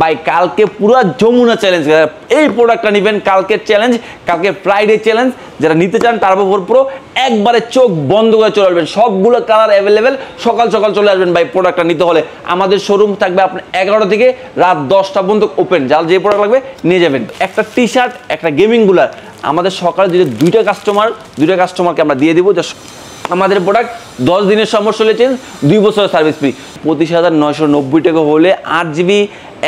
ভাই কালকে পুরো যমুনা চ্যালেঞ্জ, এই প্রোডাক্টটা নেবেন কালকের চ্যালেঞ্জ, কালকে ফ্রাইডে চ্যালেঞ্জ। যারা নিতে চান টার্বো 4 প্রো একবারে চোখ বন্ধ করে চলে আসবেন, সবগুলো কালার অ্যাভেলেবেল, সকাল সকাল চলে আসবেন ভাই প্রোডাক্টটা নিতে হলে। আমাদের শোরুম থাকবে আপনার 11টা থেকে রাত 10টা পর্যন্ত ওপেন, যার যে প্রোডাক্ট লাগবে নিয়ে যাবেন। একটা টি শার্ট, একটা গেমিং গুলার আমাদের সকালে যদি দুইটা কাস্টমারকে আমরা দিয়ে দিব। আমাদের প্রোডাক্ট 10 দিনের সমস্যা হলে চেঞ্জ, 2 বছরের সার্ভিস ফ্রি। 25,990 টাকা হলে 8 GB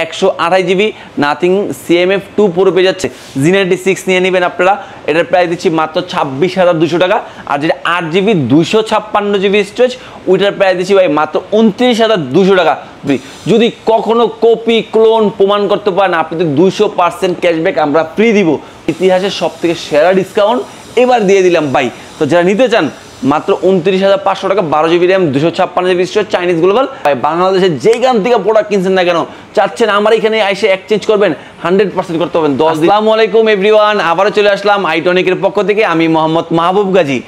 128 GB nothing CMF 2 pro পেয়ে যাচ্ছে। জিনেটি 6 নিয়ে নেবেন আপনারা, এটার প্রাইস দিচ্ছি মাত্র 26,200 টাকা। আর যেটা 8 জিবি 256 জিবি স্টোরেজ, ওইটার প্রাইস দিচ্ছি ভাই মাত্র 29,200 টাকা ফ্রি। যদি কখনো কপি ক্লোন প্রমাণ করতে পারেন আপনি তো 200% ক্যাশব্যাক আমরা ফ্রি দিব। ইতিহাসের সব থেকে সেরা ডিসকাউন্ট এবার দিয়ে দিলাম ভাই। তো যারা নিতে চান মাত্র 29,500 টাকা, 12 GB RAM, 256 GB storage, Chinese global. ভাই বাংলাদেশের যেখান থেকে প্রোডাক্ট কিনছেন না কেন, চাচ্ছেন আমার এখানে এসে এক্সচেঞ্জ করবেন, 100% করতে পারবেন। আসসালামু আলাইকুম এভরিওয়ান, আবারও চলে আসলাম আইটনিকের পক্ষ থেকে, আমি মোহাম্মদ মাহবুব গাজী।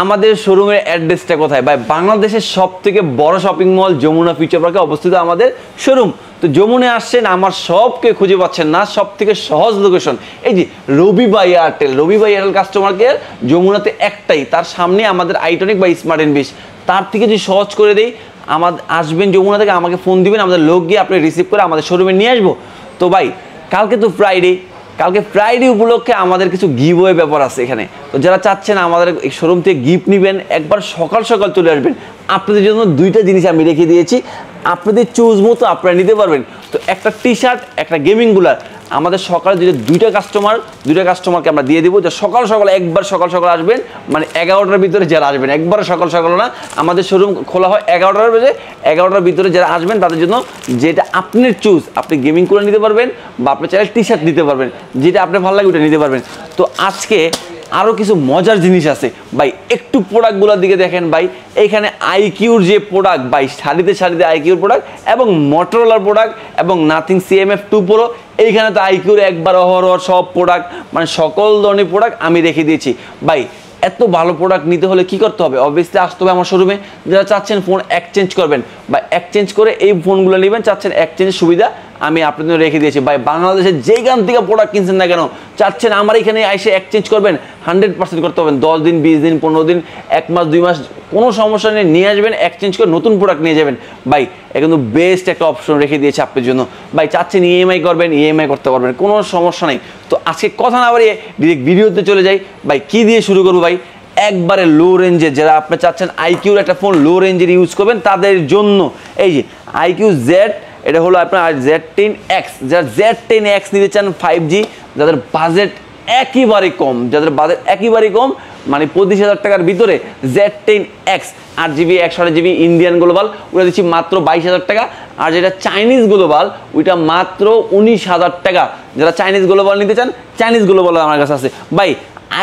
আমাদের শোরুমের অ্যাড্রেসটা কোথায়? ভাই বাংলাদেশের সব থেকে বড় শপিং মল যমুনা ফিউচার পার্কে অবস্থিত আমাদের শোরুম। তো যমুনায় আসছেন, আমার সবকে খুঁজে পাচ্ছেন না, সব থেকে সহজ লোকেশন এই যে রবি ভাই এয়ারটেল। রবি ভাই এয়ারটেল কাস্টমার কেয়ার যমুনাতে একটাই, তার সামনে আমাদের আইটনিক বা স্মার্ট ইনভিশ। তার থেকে যদি সহজ করে দেই, আমাদের আসবেন যমুনা থেকে, আমাকে ফোন দিবেন, আমাদের লোক গিয়ে আপনি রিসিভ করে আমাদের শোরুমে নিয়ে আসবো। তো ভাই কালকে তো ফ্রাইডে, কালকে ফ্রাইডে উপলক্ষে আমাদের কিছু গিভওয়ে ব্যাপার আছে এখানে। তো যারা চাচ্ছেন আমাদের এই শোরুম থেকে গিফট নেবেন, একবার সকাল সকাল চলে আসবেন। আপনাদের জন্য দুইটা জিনিস আমি রেখে দিয়েছি, আপনাদের চুজ মতো আপনারা নিতে পারবেন। তো একটা টি শার্ট, একটা গেমিং গুলার আমাদের সকালে যদি দুইটা কাস্টমারকে আমরা দিয়ে দিব। যে সকাল সকাল একবার সকাল সকাল আসবেন, মানে 11টার ভিতরে যারা আসবেন, একবার সকাল সকাল না, আমাদের শোরুম খোলা হয় 11টার বাজে, 11টার ভিতরে যারা আসবেন তাদের জন্য যেটা আপনার চুজ, আপনি গেমিং করে নিতে পারবেন বা আপনি চাইলে টি শার্ট নিতে পারবেন, যেটা আপনার ভালো লাগে ওটা নিতে পারবেন। তো আজকে আরও কিছু মজার জিনিস আছে ভাই, একটু প্রোডাক্টগুলোর দিকে দেখেন ভাই। এইখানে আইকিউর যে প্রোডাক্ট ভাই, সারিতে আইকিউর প্রোডাক্ট এবং মোটরোলার প্রোডাক্ট এবং নাথিং CMF 2 প্রো। এইখানে তো আইকিউর একবার অহরহ সব প্রোডাক্ট, মানে সকল ধরনের প্রোডাক্ট আমি রেখে দিয়েছি ভাই। এত ভালো প্রোডাক্ট নিতে হলে কি করতে হবে? অবভিয়াসলি আসতে হবে আমার শোরুমে। যারা চাচ্ছেন ফোন এক্সচেঞ্জ করবেন বা এক্সচেঞ্জ করে এই ফোনগুলো নেবেন, চাচ্ছেন এক্সচেঞ্জের সুবিধা আমি আপনাদের রেখে দিয়েছি ভাই। বাংলাদেশের যেখান থেকে প্রোডাক্ট কিনছেন না কেন, চাচ্ছেন আমার এখানে এসে এক্সচেঞ্জ করবেন, 100% করতে পারবেন। 10 দিন, 20 দিন, 15 দিন, 1 মাস, 2 মাস, কোনো সমস্যা নেই, নিয়ে আসবেন, এক্সচেঞ্জ করে নতুন প্রোডাক্ট নিয়ে যাবেন ভাই। এটা কিন্তু বেস্ট একটা অপশন রেখে দিয়েছে আপনার জন্য ভাই। চাচ্ছেন EMI করবেন, EMI করতে পারবেন, কোনো সমস্যা নেই। তো আজকে কথা না বাড়িয়ে ডিরেক্ট ভিডিওতে চলে যাই ভাই। কি দিয়ে শুরু করবো ভাই? একবারে লো রেঞ্জে, যারা আপনি চাচ্ছেন আইকিউর একটা ফোন লো রেঞ্জের ইউজ করবেন তাদের জন্য এই যে আইকিউ জেড, এটা হলো আপনার Z10X। যারা Z10X নিতে চান 5G, যাদের বাজেট একেবারে কম, মানে 25,000 টাকার ভিতরে Z10X 8 GB 128 GB Indian global, ওটা দিচ্ছি মাত্র 22,000 টাকা। আর যেটা চাইনিজ গ্লোবাল ওইটা মাত্র 19,000 টাকা। যারা চাইনিজ গ্লোবাল নিতে চান, চাইনিজ গ্লোবাল আমার কাছে আছে ভাই।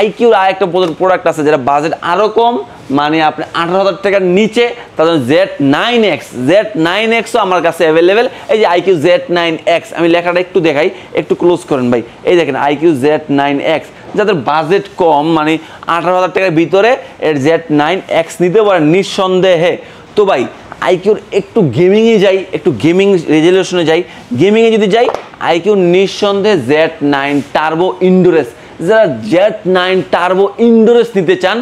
আইকিউর আরেকটা প্রোডাক্ট আছে যারা বাজেট আরও কম, মানে আপনি 18,000 টাকার নিচে, তাদের Z9Xও আমার কাছে অ্যাভেলেবেল। এই যে আইকিউ Z9X, আমি লেখাটা একটু দেখাই, একটু ক্লোজ করেন ভাই। এই দেখেন আইকিউ Z9X, যাদের বাজেট কম, মানে 18,000 টাকার ভিতরে এর Z9X নিতে পারেন নিঃসন্দেহে। তো ভাই আইকিউর একটু গেমিংয়ে যাই, একটু গেমিং রেজলিউশনে যাই। গেমিংয়ে যদি যাই, আইকিউ নিঃসন্দেহে Z9 টার্বো ইন্ডোরেস। যারা Z9 টার্বো ইন্ডোরেস নিতে চান,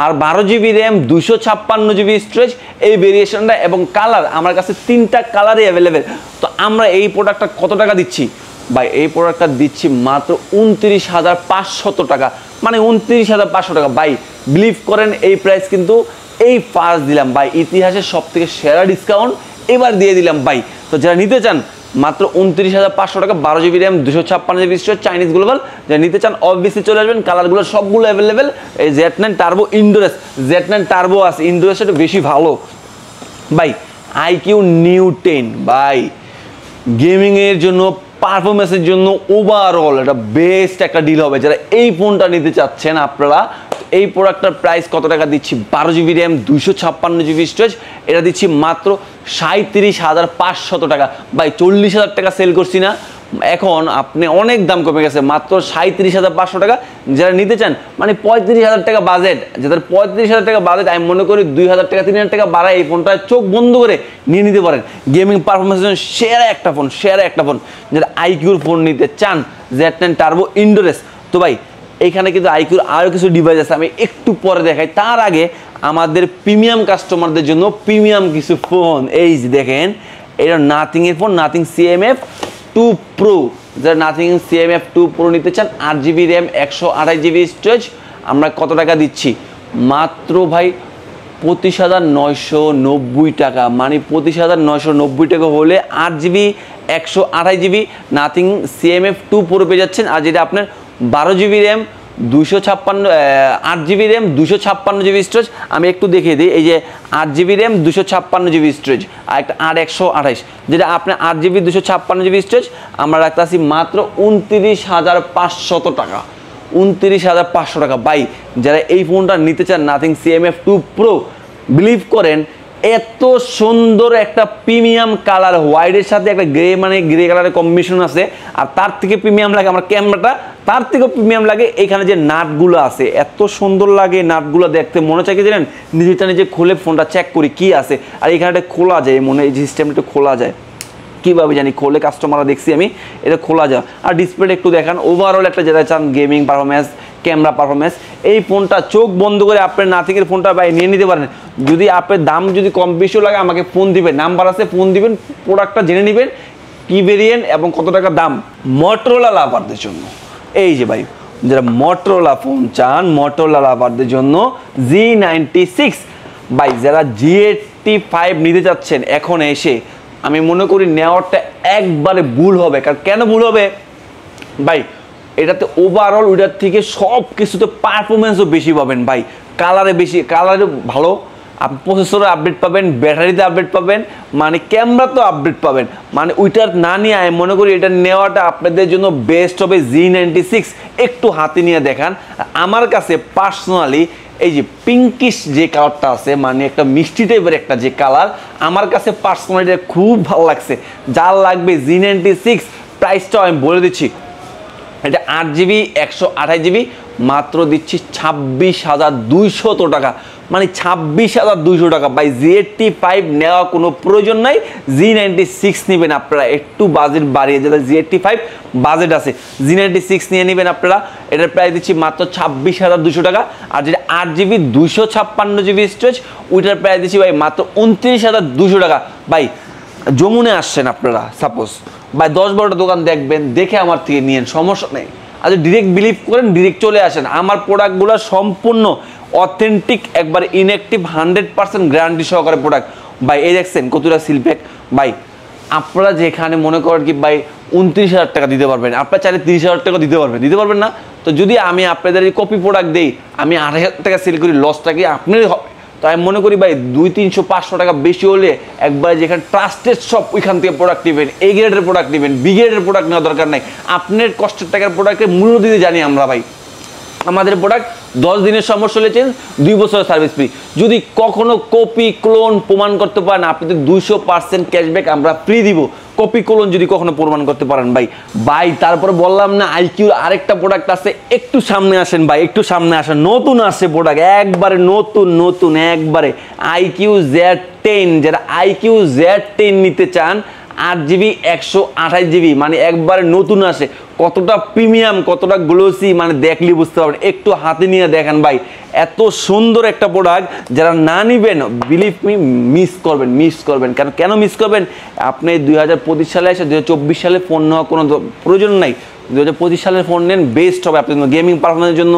আর 12 জিবি র্যাম, 256 জিবি স্টোরেজ, এই ভেরিয়েশনটা এবং কালার আমার কাছে 3টা কালারই অ্যাভেলেবেল। তো আমরা এই প্রোডাক্টটা কত টাকা দিচ্ছি ভাই? এই প্রোডাক্টটা দিচ্ছি মাত্র 29,500 টাকা, মানে 29,500 টাকা ভাই। বিলিভ করেন এই প্রাইস কিন্তু এই ফার্স্ট দিলাম ভাই, ইতিহাসের সব থেকে সেরা ডিসকাউন্ট এবার দিয়ে দিলাম ভাই। তো যারা নিতে চান মাত্র 29,500 টাকা, 12 GB RAM, 256 GB storage, Chinese global. যারা নিতে চান অবভিয়াসলি চলে আসবেন, কালারগুলো সবগুলো অ্যাভেলেবেল। এই Z9 টার্বো ইন্ডোরেস, Z9 টার্বো আছে, ইন্ডোরেস একটু বেশি ভালো ভাই। আইকিউ নিউ 10 ভাই, গেমিংয়ের জন্য, পারফরমেন্সের জন্য ওভারঅল এটা বেস্ট একটা ডিল হবে। যারা এই ফোনটা নিতে চাচ্ছেন আপনারা, এই প্রোডাক্টটার প্রাইস কত টাকা দিচ্ছি? 12 জিবি র্যাম, 256 জিবি স্টোরেজ, এটা দিচ্ছি মাত্র 37,500 টাকা ভাই। 40,000 টাকা সেল করছি না, এখন আপনি অনেক দাম কমে গেছে, মাত্র 37,500 টাকা। যারা নিতে চান মানে 35,000 টাকা বাজেট, যাদের 35,000 টাকা বাজেট, আমি মনে করি 2,000 টাকা 3,000 টাকা বাড়ায় এই ফোনটা চোখ বন্ধ করে নিয়ে নিতে পারেন। গেমিং পারফরমেন্সের জন্য সেরা একটা ফোন, সেরা একটা ফোন। যারা আইকিউর ফোন নিতে চান, Z10 টার্বো ইনডোরেস, তো ভাই এইখানে কিন্তু আইকিউর আরও কিছু ডিভাইস আছে, আমি একটু পরে দেখাই। তার আগে আমাদের প্রিমিয়াম কাস্টমারদের জন্য প্রিমিয়াম কিছু ফোন, এই যে দেখেন, এটা নাথিংয়ের ফোন, নাথিং CMF 2 Pro। যারা নাথিং CMF 2 Pro নিতে চান, 8GB র্যাম, 128GB স্টোরেজ, আমরা কত টাকা দিচ্ছি? মাত্র ভাই 25,990 টাকা। মানে 25,990 টাকা হলে 8GB 128GB nothing CMF 2 Pro পেয়ে যাচ্ছেন। আর যেটা আপনার 12GB RAM, 8GB RAM, 256GB storage, আমি একটু দেখিয়ে দিই। এই যে 8GB র্যাম, 256GB স্টোরেজ, আর একটা 828, যেটা আপনার 8GB 256GB স্টোরেজ আমরা রাখতেছি মাত্র 29,500 টাকা। 29,500 টাকা। ভাই যারা এই ফোনটা নিতে চান, নাথিং CMF 2 Pro, বিলিভ করেন এত সুন্দর একটা প্রিমিয়াম কালার, হোয়াইটের সাথে একটা গ্রে, মানে গ্রে কালারের কম্বিনেশন আছে। আর তার থেকে প্রিমিয়াম লাগে আমার ক্যামেরাটা, তার থেকেও প্রিমিয়াম লাগে এখানে যে নাটগুলো আছে, এত সুন্দর লাগে নাটগুলো দেখতে। মনে চাই কি জানেন, নিজেটা নিজে খুলে ফোনটা চেক করি কি আছে। আর এখানে এটা খোলা যায়, মনে এই সিস্টেমটা খোলা যায়, কীভাবে জানি, খোলে কাস্টমাররা দেখছি আমি, এটা খোলা যায়। আর ডিসপ্লেটা একটু দেখান। ওভারঅল একটা যেটা চান, গেমিং পারফরমেন্স, ক্যামেরা পারফরমেন্স, এই ফোনটা চোখ বন্ধ করে আপনার নাথিংয়ের ফোনটা ভাই নিয়ে নিতে পারেন। যদি আপনার দাম যদি কম বেশিও লাগে আমাকে ফোন দিবেন, নাম্বার আছে, ফোন দিবেন, প্রোডাক্টটা জেনে নেবেন কী ভেরিয়েন্ট এবং কত টাকা দাম। মোটরোলা লাভারদের জন্য, এই যে ভাই যারা মোটরোলা ফোন চান, মোটরোলা লাভারদের জন্য G96। ভাই যারা G85 নিতে চাচ্ছেন এখন এসে, আমি মনে করি নেওয়ারটা একবারে ভুল হবে। কারণ কেন ভুল হবে ভাই, এটাতে ওভারঅল ওইটার থেকে সব কিছুতে পারফরমেন্সও বেশি পাবেন ভাই, কালারে বেশি, কালারে ভালো, আপনি প্রসেসরে আপডেট পাবেন, ব্যাটারিতে আপডেট পাবেন, মানে ক্যামেরাতেও আপডেট পাবেন। মানে ওইটার না নিয়ে আমি মনে করি এটা নেওয়াটা আপনাদের জন্য বেস্ট হবে। G96 একটু হাতে নিয়ে দেখান। আমার কাছে পার্সোনালি এই যে পিঙ্কিশ যে কালারটা আছে, মানে একটা মিষ্টি টাইপের একটা যে কালার, আমার কাছে পার্সোনালি খুব ভালো লাগছে। যার লাগবে G96, প্রাইসটাও আমি বলে দিচ্ছি, এটা 8GB 128GB মাত্র দিচ্ছি 26,200 টাকা। মানে 26,200 টাকা। ভাই Z85 নেওয়া কোনো প্রয়োজন নাই, G96 নেবেন আপনারা, একটু বাজেট বাড়িয়ে, যাদের Z85 বাজেট আছে G96 নিয়ে নেবেন আপনারা। এটার প্রাইস দিচ্ছি মাত্র 26,200 টাকা। আর যেটা 8GB 256GB স্টোরেজ, ওইটার প্রাইস দিচ্ছি ভাই মাত্র 29,200 টাকা। ভাই যমুনে আসছেন আপনারা, সাপোজ ভাই 10-12টা দোকান দেখবেন, দেখে আমার থেকে নিয়েন, সমস্যা নেই। আচ্ছা ডিরেক্ট বিলিভ করেন, ডিরেক্ট চলে আসেন। আমার প্রোডাক্টগুলো সম্পূর্ণ অথেন্টিক, একবার ইনঅ্যাক্টিভ, 100% গ্যারান্টি সহকারে প্রোডাক্ট। ভাই এই দেখছেন কতটা সিলপ্যাক। ভাই আপনারা যেখানে মনে করেন কি ভাই 29,000 টাকা দিতে পারবেন, আপনারা চাইলে 30,000 টাকা দিতে পারবেন না। তো যদি আমি আপনাদের এই কপি প্রোডাক্ট দিই, আমি 8,000 টাকা সেল করি, লসটা কি আপনারই হবে। তো আমি মনে করি ভাই 200-300-500 টাকা বেশি হলে একবার যেখানে ট্রাস্টেড শপ, ওইখান থেকে প্রোডাক্ট নেবেন, A গ্রেডের প্রোডাক্ট নেবেন, B গ্রেডের প্রোডাক্ট নেওয়ার দরকার নাই। আপনার কষ্টের টাকার প্রোডাক্টের মূল্য দিতে জানি আমরা ভাই। আমাদের প্রোডাক্ট 10 দিনের সমস্যা হলে চেঞ্জ, 2 বছরের সার্ভিস ফ্রি। যদি কখনো কপি ক্লোন প্রমাণ করতে পারেন, আপনাদের 200% ক্যাশব্যাক আমরা ফ্রি দিব। কপি ক্লোন যদি কখনো প্রমাণ করতে পারেন ভাই। তারপরে বললাম না আইকিউর আরেকটা প্রোডাক্ট আছে, একটু সামনে আসেন ভাই, একটু সামনে আসেন। নতুন আসছে প্রোডাক্ট, একবারে নতুন একবারে আইকিউ Z10। যারা আইকিউ Z10 নিতে চান, 8GB 128GB, মানে একবারে নতুন আসে। কতটা প্রিমিয়াম, কতটা গ্লোসি, মানে দেখলে বুঝতে পারবেন। একটু হাতে নিয়ে দেখেন ভাই, এত সুন্দর একটা প্রোডাক্ট। যারা না নিবেন, বিলিভ মি, মিস করবেন। কেন মিস করবেন? আপনি 2025 সালে এসে 2024 সালে ফোন নেওয়া কোনো প্রয়োজন নাই। 2025 সালের ফোন নেন, বেস্ট হবে আপনার জন্য। গেমিং পারফরমেন্সের জন্য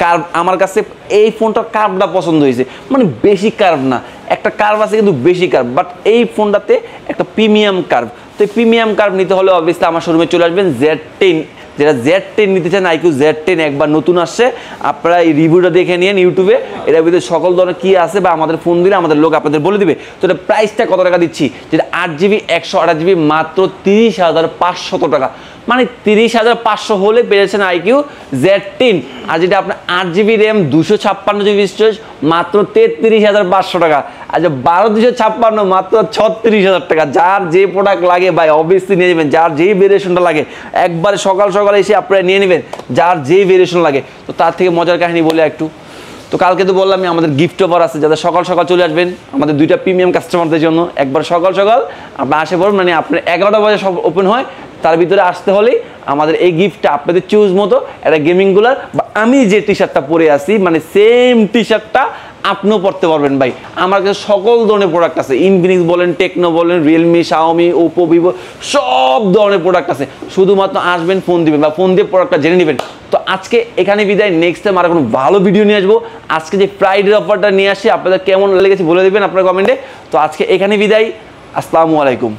কার্ভ, আমার কাছে এই ফোনটার কার্ভটা পছন্দ হয়েছে, মানে বেশি কার্ভ না, একটা কার্ভ আছে কিন্তু বেশি কার্ভ, বাট এই ফোনটাতে একটা প্রিমিয়াম কার্ভ। তো এই প্রিমিয়াম কার্ভ নিতে হলে অবভিয়াসলি আমার শোরুমে চলে আসবেন। Z10, যারা Z10 নিতে চান, আইকিউ Z10 একবার নতুন আসছে, আপনারা এই রিভিউটা দেখে নিন ইউটিউবে। এটার ভিতরে সকল ধরনের কী আছে বা আমাদের ফোন দিলে আমাদের লোক আপনাদের বলে দিবে। তো এটা প্রাইসটা কত টাকা দিচ্ছি, যেটা 8GB 128GB মাত্র 30,500 টাকা। মানে 30,500 হলে পেয়েছেন আইকিউ Z10। আর যেটা আপনার 8GB র্যাম, 256GB স্টোরেজ, মাত্র 33,500 টাকা। আচ্ছা 12,256 মাত্র 36,000 টাকা। যার যে প্রোডাক্ট লাগে ভাই অবভিয়াসলি নিয়ে নেবেন, যার যেই ভেরিয়েশনটা লাগে একবারে সকাল সকালে এসে আপনারা নিয়ে নেবেন, যার যেই ভেরিয়েশন লাগে। তো তার থেকে মজার কাহিনী বলে একটু, তো কালকে তো বললাম আমাদের গিফট অফার আছে, যাদের সকাল সকাল চলে আসবেন আমাদের 2টা প্রিমিয়াম কাস্টমারদের জন্য। একবার সকাল সকাল আপনার আসে পড়ুন, মানে আপনার 11টা বাজে সব ওপেন হয়, তার ভিতরে আসতে হলেই আমাদের এই গিফটটা আপনাদের চুজ মতো একটা গেমিংগুলার বা আমি যে টি শার্টটা পরে আসি মানে সেম টি শার্টটা আপনিও পড়তে পারবেন ভাই। আমার কাছে সকল ধরনের প্রোডাক্ট আছে, ইনফিনিক্স বলেন, টেকনো বলেন, রিয়েলমি, শাওমি, ওপো, ভিভো সব ধরনের প্রোডাক্ট আছে। শুধুমাত্র আসবেন, ফোন দিবেন বা ফোন দিয়ে প্রোডাক্টটা জেনে নেবেন। তো আজকে এখানে বিদায়, নেক্সট টাইম আর কোনো ভালো ভিডিও নিয়ে আসবো। আজকে যে ফ্রাইডে অফারটা নিয়ে আসি আপনাদের কেমন লেগেছে বলে দেবেন আপনার কমেন্টে। তো আজকে এখানে বিদায়, আসসালামু আলাইকুম।